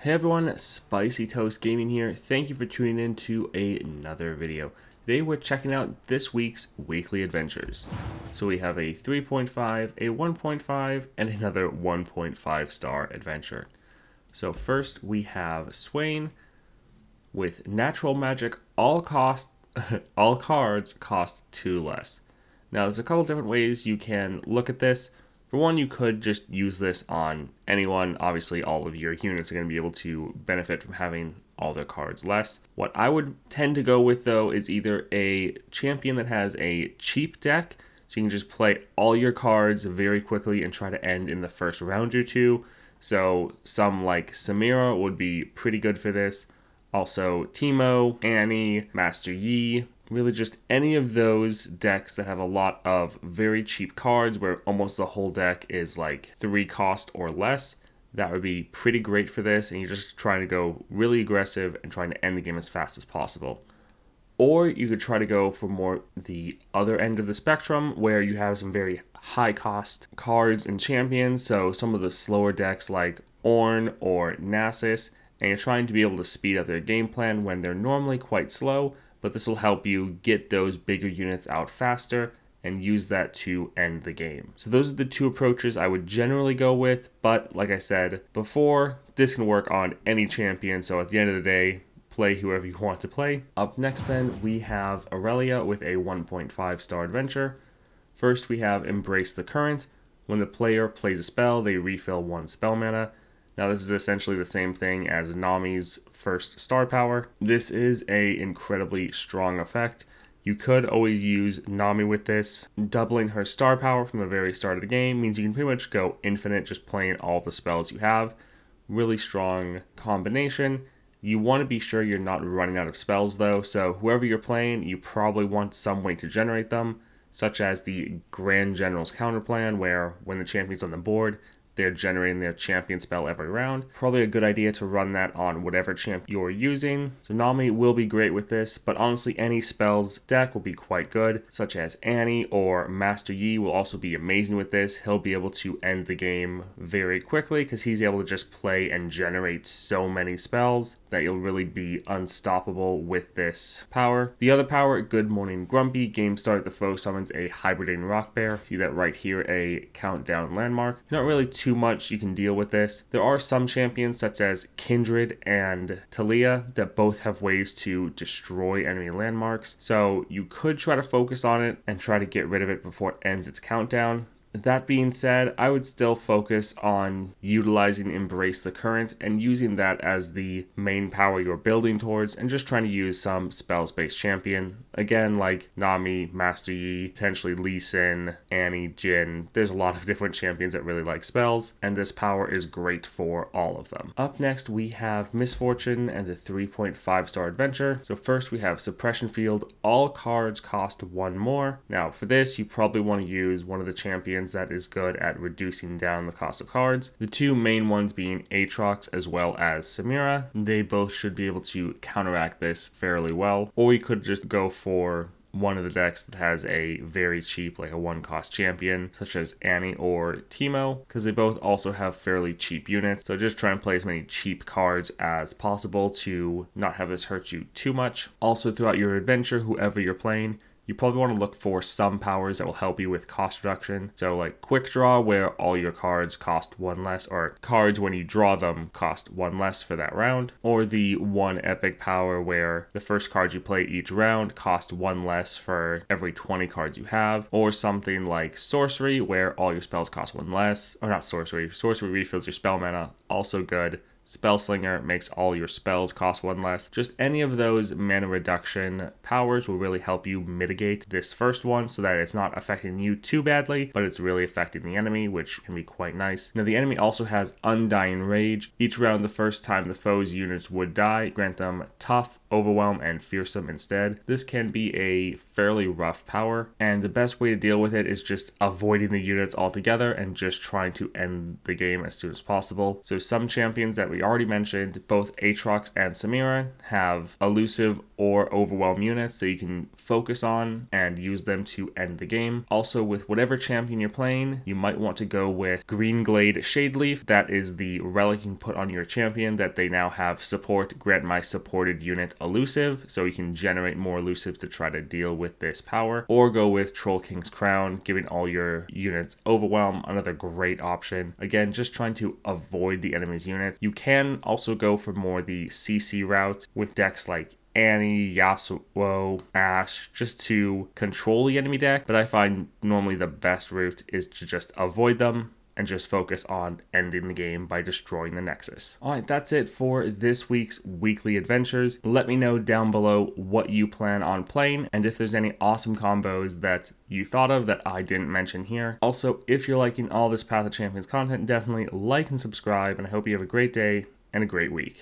Hey everyone, Spicy Toast Gaming here. Thank you for tuning in to another video. Today we're checking out this week's weekly adventures. So we have a 3.5, a 1.5, and another 1.5 star adventure. So first we have Swain with natural magic, all cards cost 2 less. Now there's a couple different ways you can look at this. For one, you could just use this on anyone. Obviously, all of your units are going to be able to benefit from having all their cards less. What I would tend to go with, though, is either a champion that has a cheap deck, so you can just play all your cards very quickly and try to end in the first round or two. So some like Samira would be pretty good for this. Also, Teemo, Annie, Master Yi. Really just any of those decks that have a lot of very cheap cards where almost the whole deck is like 3 cost or less. That would be pretty great for this, and you're just trying to go really aggressive and trying to end the game as fast as possible. Or you could try to go for more the other end of the spectrum where you have some very high cost cards and champions, so some of the slower decks like Ornn or Nasus, and you're trying to be able to speed up their game plan when they're normally quite slow, but this will help you get those bigger units out faster and use that to end the game. So those are the two approaches I would generally go with, but like I said before, this can work on any champion, so at the end of the day, play whoever you want to play. Up next then, we have Aurelia with a 1.5 star adventure. First we have Embrace the Current. When the player plays a spell, they refill 1 spell mana. Now this is essentially the same thing as Nami's first star power. This is a incredibly strong effect. You could always use Nami with this. Doubling her star power from the very start of the game means you can pretty much go infinite just playing all the spells you have. Really strong combination. You want to be sure you're not running out of spells though, so whoever you're playing, you probably want some way to generate them, such as the Grand General's counter plan where when the champion's on the board, they're generating their champion spell every round. Probably a good idea to run that on whatever champ you're using. So Nami will be great with this, but honestly any spells deck will be quite good, such as Annie or Master Yi will also be amazing with this. He'll be able to end the game very quickly because he's able to just play and generate so many spells that you'll really be unstoppable with this power. The other power, Good Morning Grumpy. Game start, the foe summons a hibernating rock bear. See that right here, a countdown landmark. Not really too much you can deal with this. There are some champions such as Kindred and Talia that both have ways to destroy enemy landmarks, so you could try to focus on it and try to get rid of it before it ends its countdown. That being said, I would still focus on utilizing Embrace the Current and using that as the main power you're building towards and just trying to use some spells-based champion. Again, like Nami, Master Yi, potentially Lee Sin, Annie, Jin. There's a lot of different champions that really like spells, and this power is great for all of them. Up next, we have Misfortune and the 3.5 star adventure. So first we have Suppression Field. All cards cost 1 more. Now for this, you probably want to use one of the champions that is good at reducing down the cost of cards. The two main ones being Aatrox as well as Samira. They both should be able to counteract this fairly well. Or you could just go for one of the decks that has a very cheap, like a 1 cost champion, such as Annie or Teemo, because they both also have fairly cheap units. So just try and play as many cheap cards as possible to not have this hurt you too much. Also throughout your adventure, whoever you're playing, you probably want to look for some powers that will help you with cost reduction. So like Quick Draw, where all your cards cost 1 less, or cards when you draw them cost 1 less for that round. Or the 1 epic power where the first card you play each round cost 1 less for every 20 cards you have. Or something like Sorcery, where all your spells cost 1 less. Or not Sorcery. Sorcery refills your spell mana, also good. Spellslinger makes all your spells cost 1 less. Just any of those mana reduction powers will really help you mitigate this first one so that it's not affecting you too badly, but it's really affecting the enemy, which can be quite nice. Now the enemy also has Undying Rage. Each round, the first time the foe's units would die, grant them Tough, Overwhelm, and Fearsome instead. This can be a fairly rough power, and the best way to deal with it is just avoiding the units altogether and just trying to end the game as soon as possible. So some champions that we we already mentioned, both Aatrox and Samira have elusive or overwhelm units, so you can focus on and use them to end the game. Also, with whatever champion you're playing, you might want to go with Green Glade Shadeleaf. That is the relic you can put on your champion that they now have support, grant my supported unit elusive, so you can generate more elusives to try to deal with this power. Or go with Troll King's Crown, giving all your units overwhelm, another great option. Again, just trying to avoid the enemy's units. You can also go for more the CC route with decks like Annie, Yasuo, Ashe, just to control the enemy deck, but I find normally the best route is to just avoid them and just focus on ending the game by destroying the Nexus. Alright, that's it for this week's weekly adventures. Let me know down below what you plan on playing and if there's any awesome combos that you thought of that I didn't mention here. Also, if you're liking all this Path of Champions content, definitely like and subscribe, and I hope you have a great day and a great week.